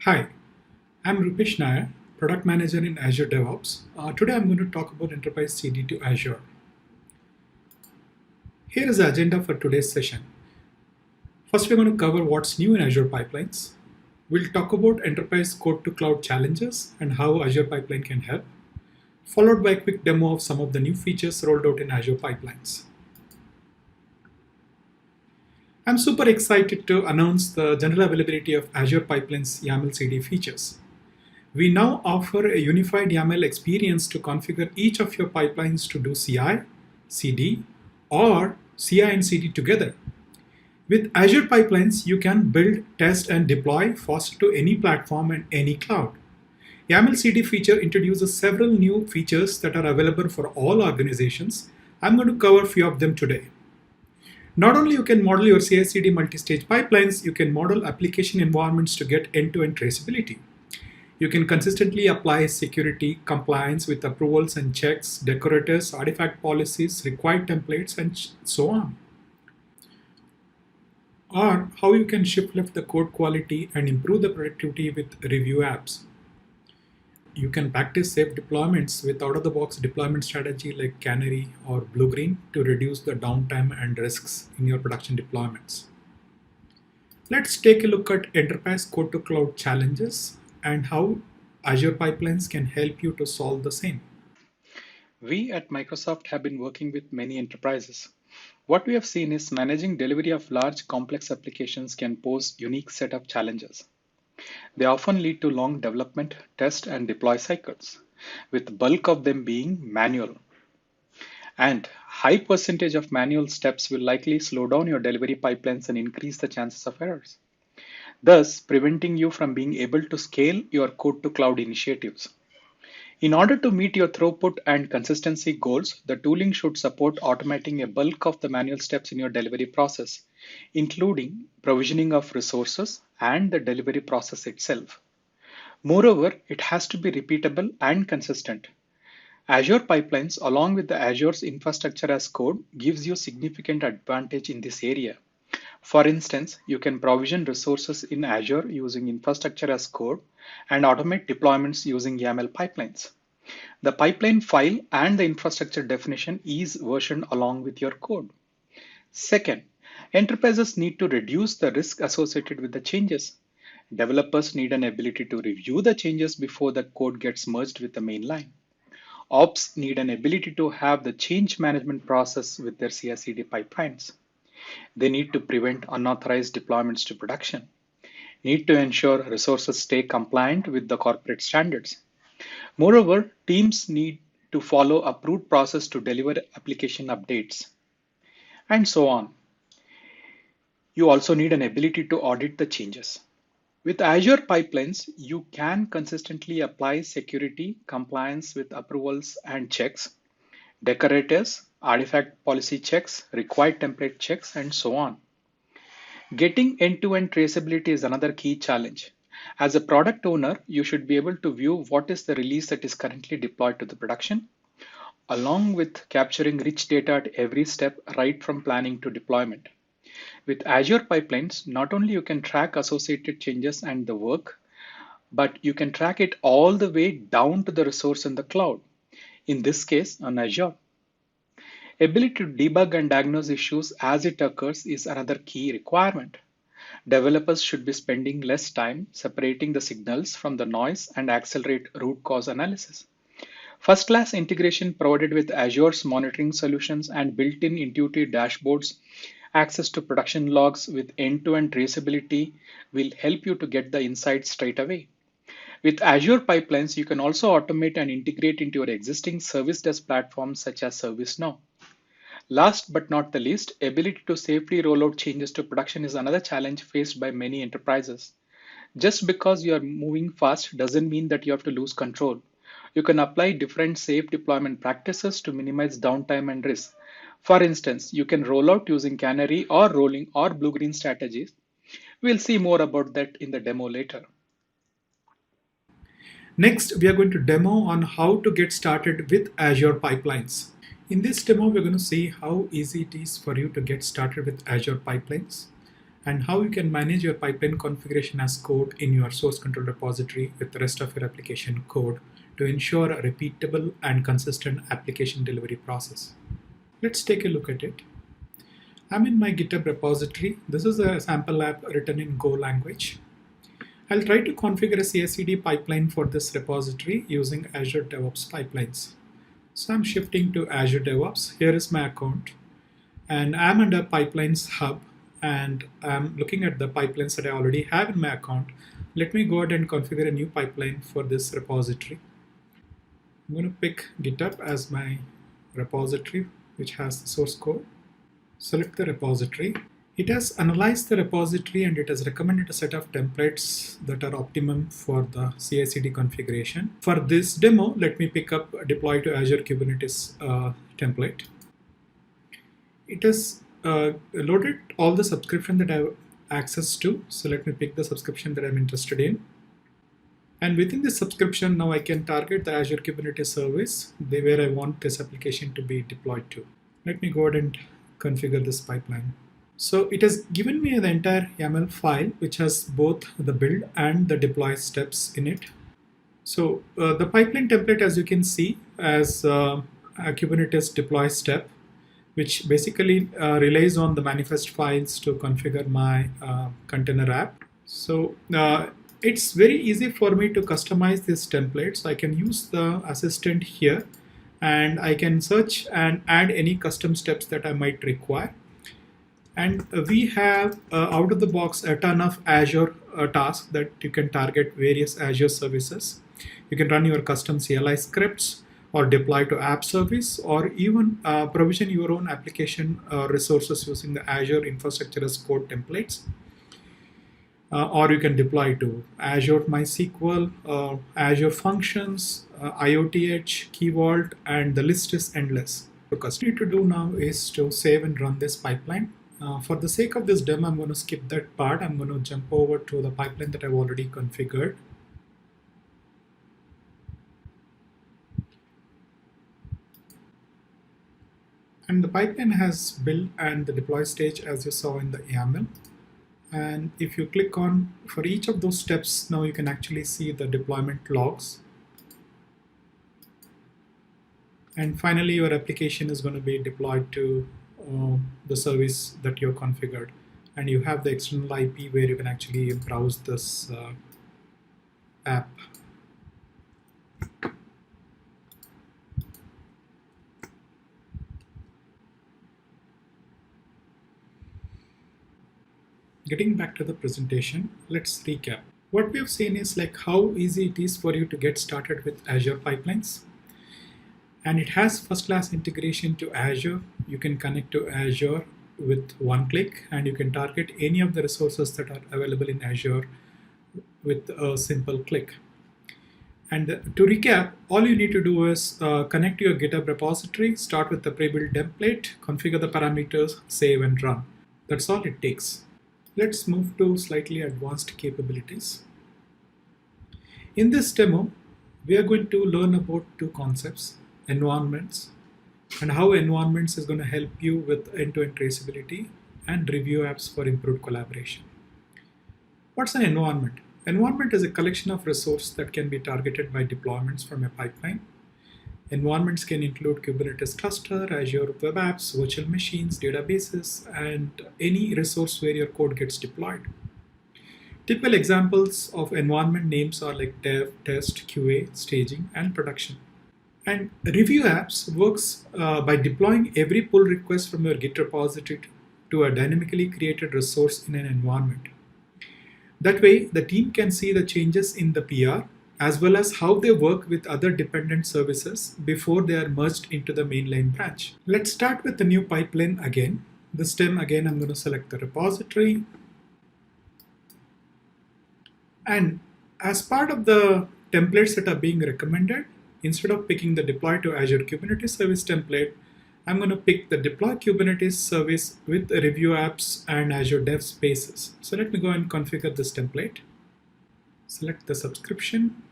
Hi, I'm Rupesh Nair, Product Manager in Azure DevOps. Today I'm going to talk about Enterprise CD to Azure. Here is the agenda for today's session. First, we're going to cover what's new in Azure Pipelines. We'll talk about Enterprise Code to Cloud challenges and how Azure Pipeline can help, followed by a quick demo of some of the new features rolled out in Azure Pipelines. I'm super excited to announce the general availability of Azure Pipelines YAML CD features. We now offer a unified YAML experience to configure each of your pipelines to do CI, CD, or CI and CD together. With Azure Pipelines, you can build, test, and deploy faster to any platform and any cloud. YAML CD feature introduces several new features that are available for all organizations. I'm going to cover a few of them today. Not only you can model your CI/CD multi-stage pipelines, you can model application environments to get end-to-end traceability. You can consistently apply security, compliance with approvals and checks, decorators, artifact policies, required templates, and so on. Or how you can shift left the code quality and improve the productivity with review apps. You can practice safe deployments with out-of-the-box deployment strategy like Canary or Blue-Green to reduce the downtime and risks in your production deployments. Let's take a look at enterprise code to cloud challenges and how Azure Pipelines can help you to solve the same. We at Microsoft have been working with many enterprises. What we have seen is managing delivery of large complex applications can pose unique set of challenges. They often lead to long development, test and deploy cycles, with bulk of them being manual. And high percentage of manual steps will likely slow down your delivery pipelines and increase the chances of errors, thus preventing you from being able to scale your code to cloud initiatives. In order to meet your throughput and consistency goals, the tooling should support automating a bulk of the manual steps in your delivery process, including provisioning of resources and the delivery process itself. Moreover, it has to be repeatable and consistent. Azure Pipelines, along with the Azure's infrastructure as code, gives you significant advantage in this area. For instance, you can provision resources in Azure using infrastructure as code and automate deployments using YAML pipelines. The pipeline file and the infrastructure definition is versioned along with your code. Second, enterprises need to reduce the risk associated with the changes. Developers need an ability to review the changes before the code gets merged with the main line. Ops need an ability to have the change management process with their CI/CD pipelines. They need to prevent unauthorized deployments to production, need to ensure resources stay compliant with the corporate standards. Moreover, teams need to follow approved process to deliver application updates, and so on. You also need an ability to audit the changes. With Azure Pipelines, you can consistently apply security, compliance with approvals and checks, decorators, artifact policy checks, required template checks, and so on. Getting end-to-end traceability is another key challenge. As a product owner, you should be able to view what is the release that is currently deployed to the production, along with capturing rich data at every step right from planning to deployment. With Azure Pipelines, not only you can track associated changes and the work, but you can track it all the way down to the resource in the cloud, in this case on Azure. Ability to debug and diagnose issues as it occurs is another key requirement. Developers should be spending less time separating the signals from the noise and accelerate root cause analysis. First-class integration provided with Azure's monitoring solutions and built-in intuitive dashboards, access to production logs with end-to-end traceability will help you to get the insights straight away. With Azure Pipelines, you can also automate and integrate into your existing service desk platforms such as ServiceNow. Last but not the least, ability to safely roll out changes to production is another challenge faced by many enterprises. Just because you are moving fast doesn't mean that you have to lose control. You can apply different safe deployment practices to minimize downtime and risk. For instance, you can roll out using canary or rolling or blue-green strategies. We'll see more about that in the demo later. Next, we are going to demo on how to get started with Azure Pipelines. In this demo, we're going to see how easy it is for you to get started with Azure Pipelines and how you can manage your pipeline configuration as code in your source control repository with the rest of your application code to ensure a repeatable and consistent application delivery process. Let's take a look at it. I'm in my GitHub repository. This is a sample app written in Go language. I'll try to configure a CI/CD pipeline for this repository using Azure DevOps Pipelines. So I'm shifting to Azure DevOps. Here is my account, and I'm under Pipelines Hub, and I'm looking at the pipelines that I already have in my account. Let me go ahead and configure a new pipeline for this repository. I'm going to pick GitHub as my repository, which has the source code. Select the repository. It has analyzed the repository and it has recommended a set of templates that are optimum for the CI/CD configuration. For this demo, let me pick up deploy to Azure Kubernetes template. It has loaded all the subscription that I have access to. So let me pick the subscription that I'm interested in. And within this subscription, now I can target the Azure Kubernetes service where I want this application to be deployed to. Let me go ahead and configure this pipeline. So it has given me the entire YAML file, which has both the build and the deploy steps in it. So the pipeline template, as you can see, has a Kubernetes deploy step, which basically relies on the manifest files to configure my container app. So it's very easy for me to customize this template. So I can use the assistant here, and I can search and add any custom steps that I might require. And we have out of the box a ton of Azure tasks that you can target various Azure services. You can run your custom CLI scripts or deploy to app service, or even provision your own application resources using the Azure infrastructure as code templates. Or you can deploy to Azure MySQL, Azure Functions, IoT Edge, Key Vault, and the list is endless. What you need to do now is to save and run this pipeline. For the sake of this demo, I'm going to skip that part. I'm going to jump over to the pipeline that I've already configured. And the pipeline has build and the deploy stage, as you saw in the YAML. And if you click on for each of those steps, now you can actually see the deployment logs. And finally, your application is going to be deployed to the service that you've configured. And you have the external IP where you can actually browse this app. Getting back to the presentation, let's recap. What we've seen is like how easy it is for you to get started with Azure Pipelines. And it has first-class integration to Azure. You can connect to Azure with one click, and you can target any of the resources that are available in Azure with a simple click. And to recap, all you need to do is connect to your GitHub repository, start with the pre-built template, configure the parameters, save and run. That's all it takes. Let's move to slightly advanced capabilities. In this demo, we are going to learn about two concepts: environments, and how environments is going to help you with end-to-end traceability, and review apps for improved collaboration. What's an environment? Environment is a collection of resources that can be targeted by deployments from a pipeline. Environments can include Kubernetes cluster, Azure web apps, virtual machines, databases, and any resource where your code gets deployed. Typical examples of environment names are like dev, test, QA, staging, and production. And review apps works by deploying every pull request from your Git repository to a dynamically created resource in an environment. That way, the team can see the changes in the PR as well as how they work with other dependent services before they are merged into the mainline branch. Let's start with the new pipeline again. This time again, I'm going to select the repository. And as part of the templates that are being recommended, instead of picking the deploy to Azure Kubernetes service template, I'm going to pick the deploy Kubernetes service with review apps and Azure Dev Spaces. So let me go and configure this template. Select the subscription.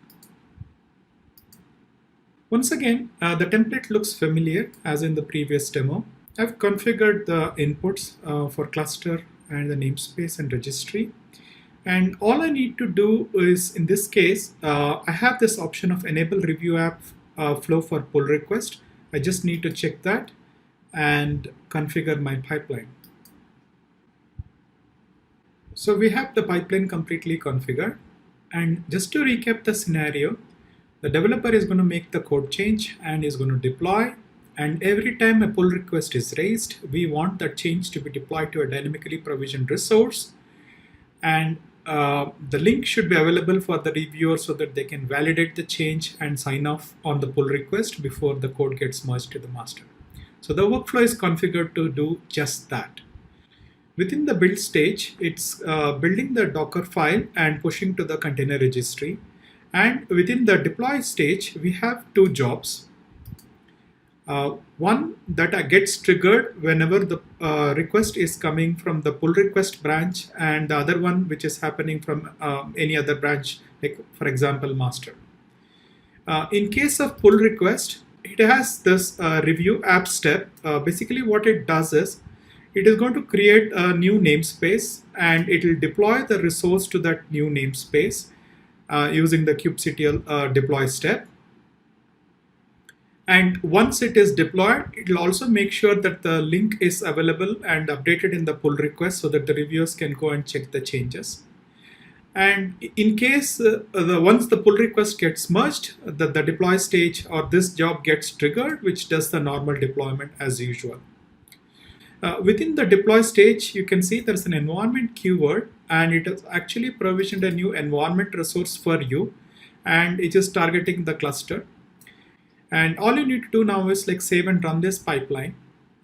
Once again, the template looks familiar as in the previous demo. I've configured the inputs for cluster, and the namespace and registry. And all I need to do is, in this case, I have this option of enable review app flow for pull request. I just need to check that and configure my pipeline. So we have the pipeline completely configured. And just to recap the scenario, the developer is going to make the code change and is going to deploy. And every time a pull request is raised, we want that change to be deployed to a dynamically provisioned resource. And the link should be available for the reviewer so that they can validate the change and sign off on the pull request before the code gets merged to the master. So the workflow is configured to do just that. Within the build stage, it's building the Docker file and pushing to the container registry. And within the deploy stage, we have two jobs. One that gets triggered whenever the request is coming from the pull request branch, and the other one which is happening from any other branch, like for example, master. In case of pull request, it has this review app step. Basically what it does is, it is going to create a new namespace and it will deploy the resource to that new namespace using the kubectl deploy step. And once it is deployed, it will also make sure that the link is available and updated in the pull request so that the reviewers can go and check the changes. And in case once the pull request gets merged, the deploy stage or this job gets triggered, which does the normal deployment as usual. Within the deploy stage, you can see there's an environment keyword, and it has actually provisioned a new environment resource for you, and it is targeting the cluster. And all you need to do now is like save and run this pipeline.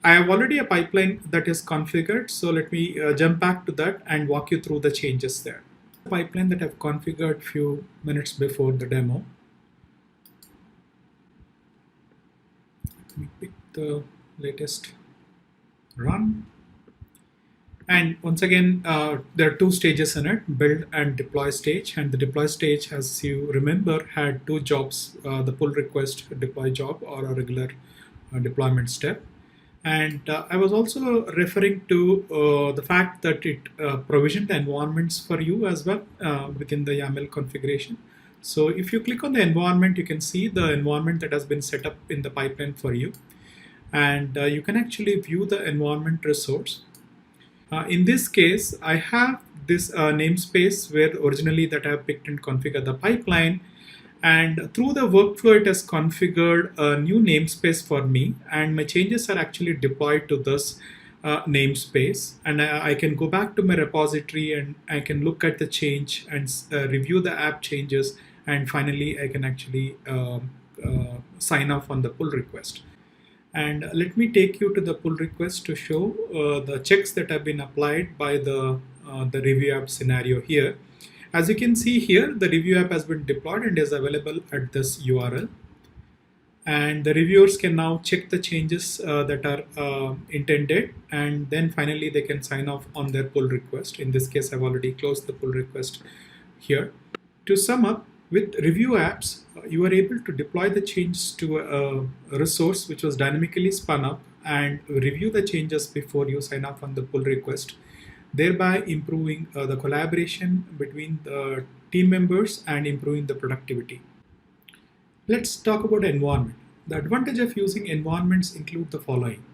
I have already a pipeline that is configured, so let me jump back to that and walk you through the changes there. The pipeline that I've configured a few minutes before the demo. Let me pick the latest run. And once again, there are two stages in it, build and deploy stage. And the deploy stage, as you remember, had two jobs, the pull request deploy job or a regular deployment step. And I was also referring to the fact that it provisioned the environments for you as well within the YAML configuration. So if you click on the environment, you can see the environment that has been set up in the pipeline for you. And you can actually view the environment resource. In this case, I have this namespace where originally that I have picked and configured the pipeline. And through the workflow, it has configured a new namespace for me. And my changes are actually deployed to this namespace. And I can go back to my repository and I can look at the change and review the app changes. And finally, I can actually sign off on the pull request. And let me take you to the pull request to show the checks that have been applied by the review app scenario here. As you can see here, the review app has been deployed and is available at this URL. And the reviewers can now check the changes that are intended, and then finally they can sign off on their pull request. In this case, I've already closed the pull request here. To sum up, with review apps, you are able to deploy the changes to a resource which was dynamically spun up and review the changes before you sign off on the pull request, thereby improving the collaboration between the team members and improving the productivity. Let's talk about environment. The advantage of using environments include the following.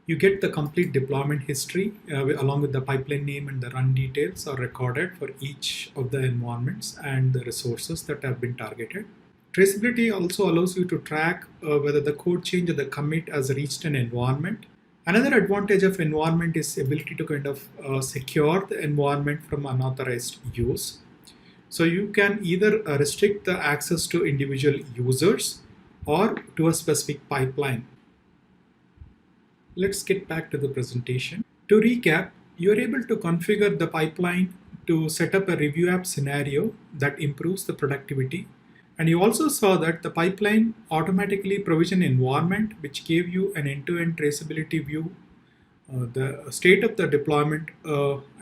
You get the complete deployment history along with the pipeline name, and the run details are recorded for each of the environments and the resources that have been targeted. Traceability also allows you to track whether the code change or the commit has reached an environment. Another advantage of environment is ability to kind of secure the environment from unauthorized use. So you can either restrict the access to individual users or to a specific pipeline. Let's get back to the presentation. To recap, you're able to configure the pipeline to set up a review app scenario that improves the productivity. And you also saw that the pipeline automatically provisioned environment, which gave you an end-to-end traceability view, the state of the deployment,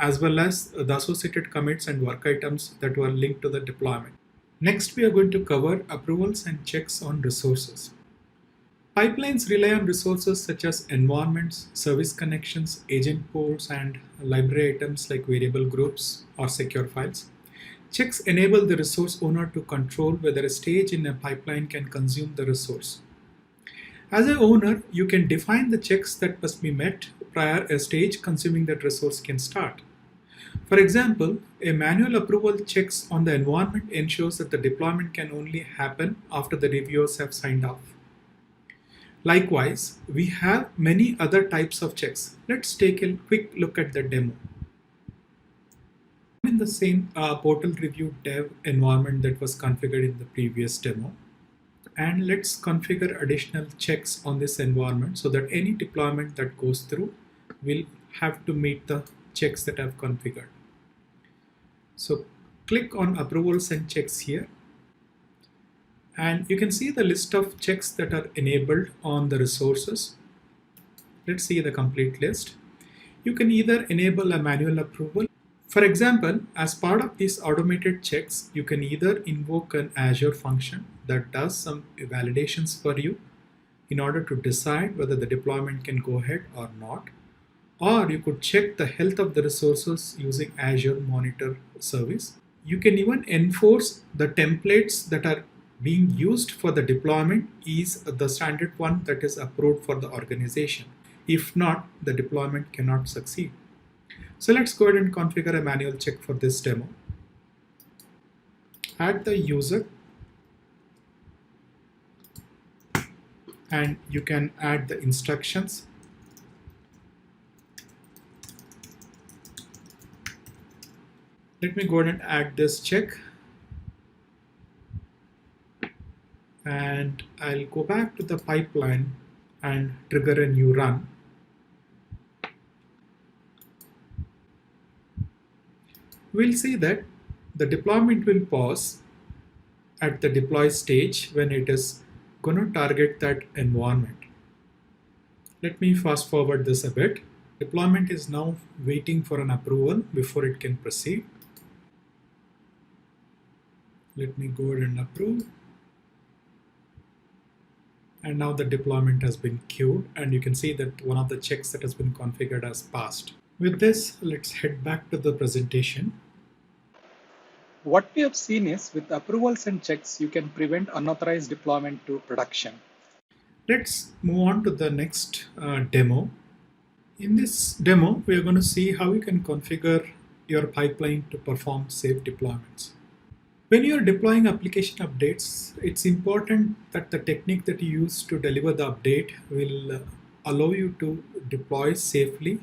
as well as the associated commits and work items that were linked to the deployment. Next, we are going to cover approvals and checks on resources. Pipelines rely on resources such as environments, service connections, agent pools, and library items like variable groups or secure files. Checks enable the resource owner to control whether a stage in a pipeline can consume the resource. As an owner, you can define the checks that must be met prior a stage consuming that resource can start. For example, a manual approval checks on the environment ensures that the deployment can only happen after the reviewers have signed off. Likewise, we have many other types of checks. Let's take a quick look at the demo. In the same portal review dev environment that was configured in the previous demo. And let's configure additional checks on this environment so that any deployment that goes through will have to meet the checks that I've configured. So click on approvals and checks here. And you can see the list of checks that are enabled on the resources. Let's see the complete list. You can either enable a manual approval. For example, as part of these automated checks, you can either invoke an Azure function that does some validations for you in order to decide whether the deployment can go ahead or not. Or you could check the health of the resources using Azure Monitor service. You can even enforce the templates that are being used for the deployment is the standard one that is approved for the organization. If not, the deployment cannot succeed. So let's go ahead and configure a manual check for this demo. Add the user, and you can add the instructions. Let me go ahead and add this check. And I'll go back to the pipeline and trigger a new run. We'll see that the deployment will pause at the deploy stage when it is going to target that environment. Let me fast forward this a bit. Deployment is now waiting for an approval before it can proceed. Let me go ahead and approve. And now the deployment has been queued, and you can see that one of the checks that has been configured has passed. With this, let's head back to the presentation. What we have seen is with approvals and checks, you can prevent unauthorized deployment to production. Let's move on to the next demo. In this demo, we are going to see how you can configure your pipeline to perform safe deployments. When you're deploying application updates, it's important that the technique that you use to deliver the update will allow you to deploy safely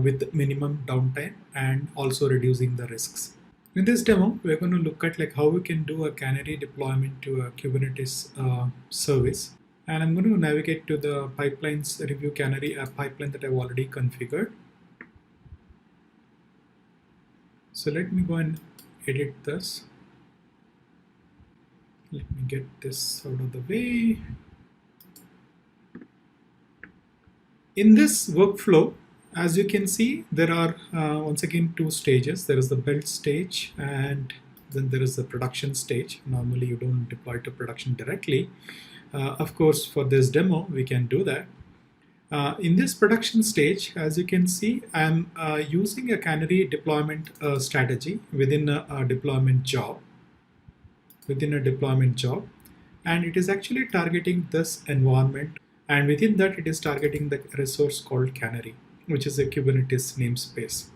with minimum downtime and also reducing the risks. In this demo, we're going to look at how we can do a canary deployment to a Kubernetes service. And I'm going to navigate to the pipelines review canary pipeline that I've already configured. So let me go and edit this. Let me get this out of the way. In this workflow, as you can see, there are once again two stages. There is the build stage and then there is the production stage. Normally you don't deploy to production directly. Of course, for this demo, we can do that. In this production stage, as you can see, I'm using a canary deployment strategy within a deployment job. And it is actually targeting this environment, and within that it is targeting the resource called canary, which is a Kubernetes namespace.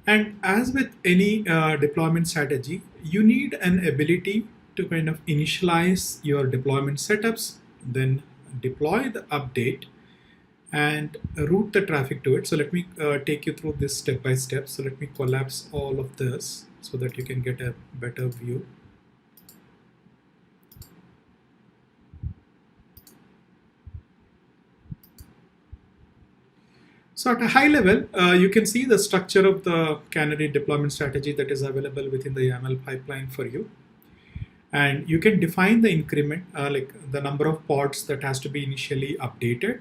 And as with any deployment strategy, you need an ability to kind of initialize your deployment setups, then deploy the update and route the traffic to it. So let me take you through this step by step. So let me collapse all of this so that you can get a better view. So at a high level, you can see the structure of the canary deployment strategy that is available within the YAML pipeline for you. And you can define the increment, like the number of pods that has to be initially updated.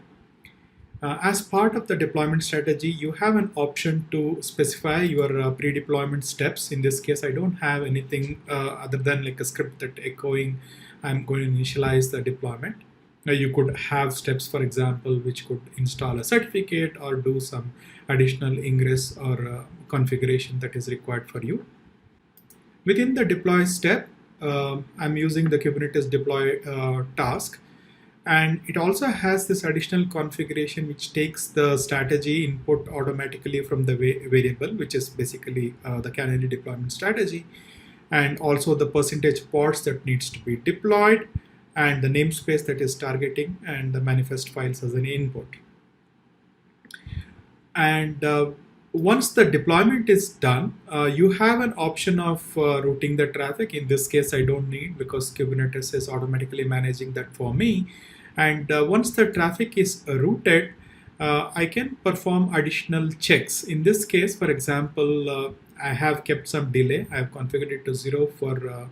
As part of the deployment strategy, you have an option to specify your pre-deployment steps. In this case, I don't have anything other than like a script that echoing I'm going to initialize the deployment. You could have steps, for example, which could install a certificate or do some additional ingress or configuration that is required for you. Within the deploy step, I'm using the Kubernetes deploy task, and it also has this additional configuration which takes the strategy input automatically from the variable, which is basically the canary deployment strategy, and also the percentage pods that needs to be deployed, and the namespace that is targeting, and the manifest files as an input. And once the deployment is done, you have an option of routing the traffic. In this case, I don't need, because Kubernetes is automatically managing that for me. And once the traffic is routed, I can perform additional checks. In this case, for example, I have kept some delay. I have configured it to 0 for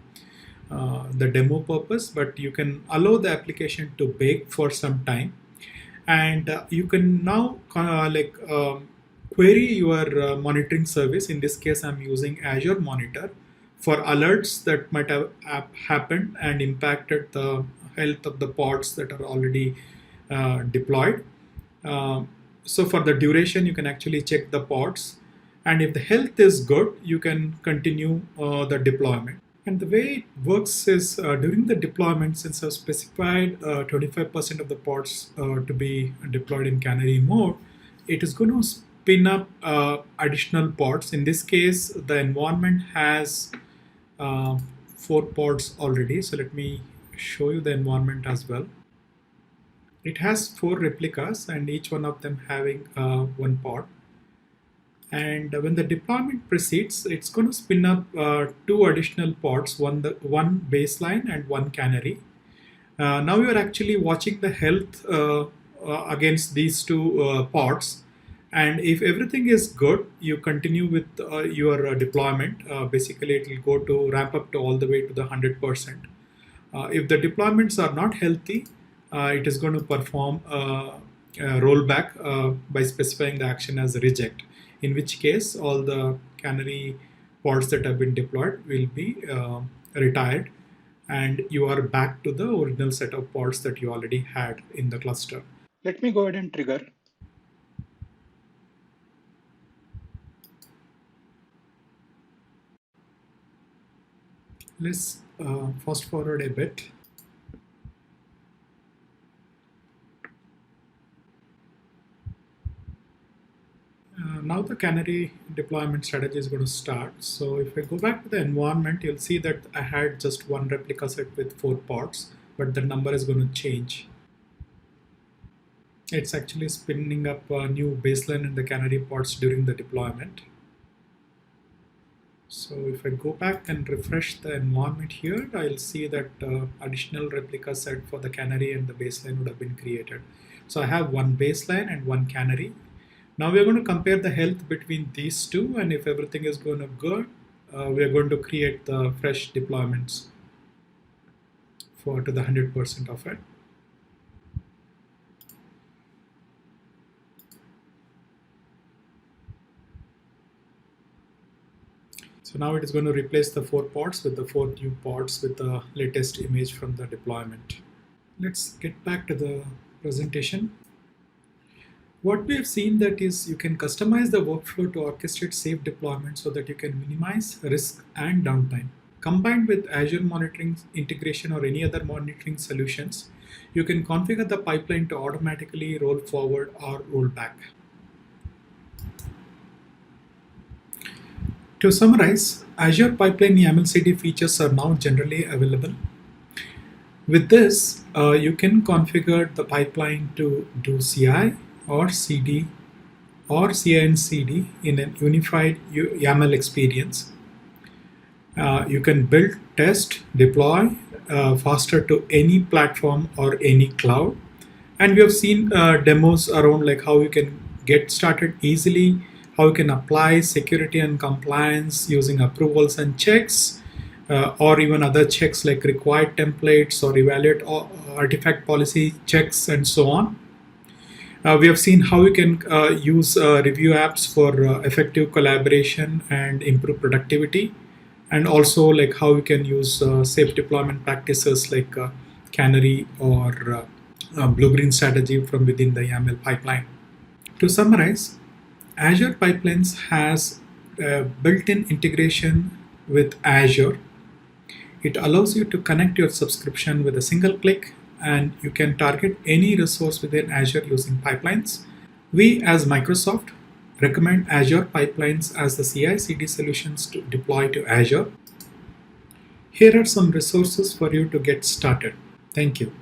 the demo purpose, but you can allow the application to bake for some time. And you can now query your monitoring service. In this case, I'm using Azure Monitor for alerts that might have happened and impacted the health of the pods that are already deployed. So for the duration, you can actually check the pods, and if the health is good, you can continue the deployment. And the way it works is during the deployment, since I've specified 25% of the pods to be deployed in canary mode, it is going to spin up additional pods. In this case, the environment has 4 pods already. So let me show you the environment as well. It has 4 replicas, and each one of them having 1 pod. And when the deployment proceeds, it's going to spin up 2 additional pods, one baseline and one canary. Now you're actually watching the health against these 2 pods. And if everything is good, you continue with your deployment. Basically, it will go to ramp up to all the way to the 100%. If the deployments are not healthy, it is going to perform rollback by specifying the action as reject, in which case all the canary pods that have been deployed will be retired, and you are back to the original set of pods that you already had in the cluster. Let me go ahead and trigger. Let's fast forward a bit. Now the canary deployment strategy is going to start. So if I go back to the environment, you'll see that I had just 1 replica set with 4 pods, but the number is going to change. It's actually spinning up a new baseline in the canary pods during the deployment. So if I go back and refresh the environment here, I'll see that additional replica set for the canary and the baseline would have been created. So I have 1 baseline and 1 canary. Now we're going to compare the health between these 2, and if everything is going to good, we're going to create the fresh deployments to the 100% of it. So now it is going to replace the 4 pods with the 4 new pods with the latest image from the deployment. Let's get back to the presentation. What we have seen that is you can customize the workflow to orchestrate safe deployment so that you can minimize risk and downtime. Combined with Azure monitoring integration or any other monitoring solutions, you can configure the pipeline to automatically roll forward or roll back. To summarize, Azure Pipeline YAML CD features are now generally available. With this, you can configure the pipeline to do CI or CD or CI and CD in a unified YAML experience. You can build, test, deploy faster to any platform or any cloud. And we have seen demos around like how you can get started easily, how you can apply security and compliance using approvals and checks, or even other checks like required templates or evaluate artifact policy checks and so on. We have seen how you can use review apps for effective collaboration and improve productivity, and also like how you can use safe deployment practices like canary or blue-green strategy from within the YAML pipeline. To summarize, Azure Pipelines has a built-in integration with Azure. It allows you to connect your subscription with a single click, and you can target any resource within Azure using pipelines. We, as Microsoft, recommend Azure Pipelines as the CI/CD solutions to deploy to Azure. Here are some resources for you to get started. Thank you.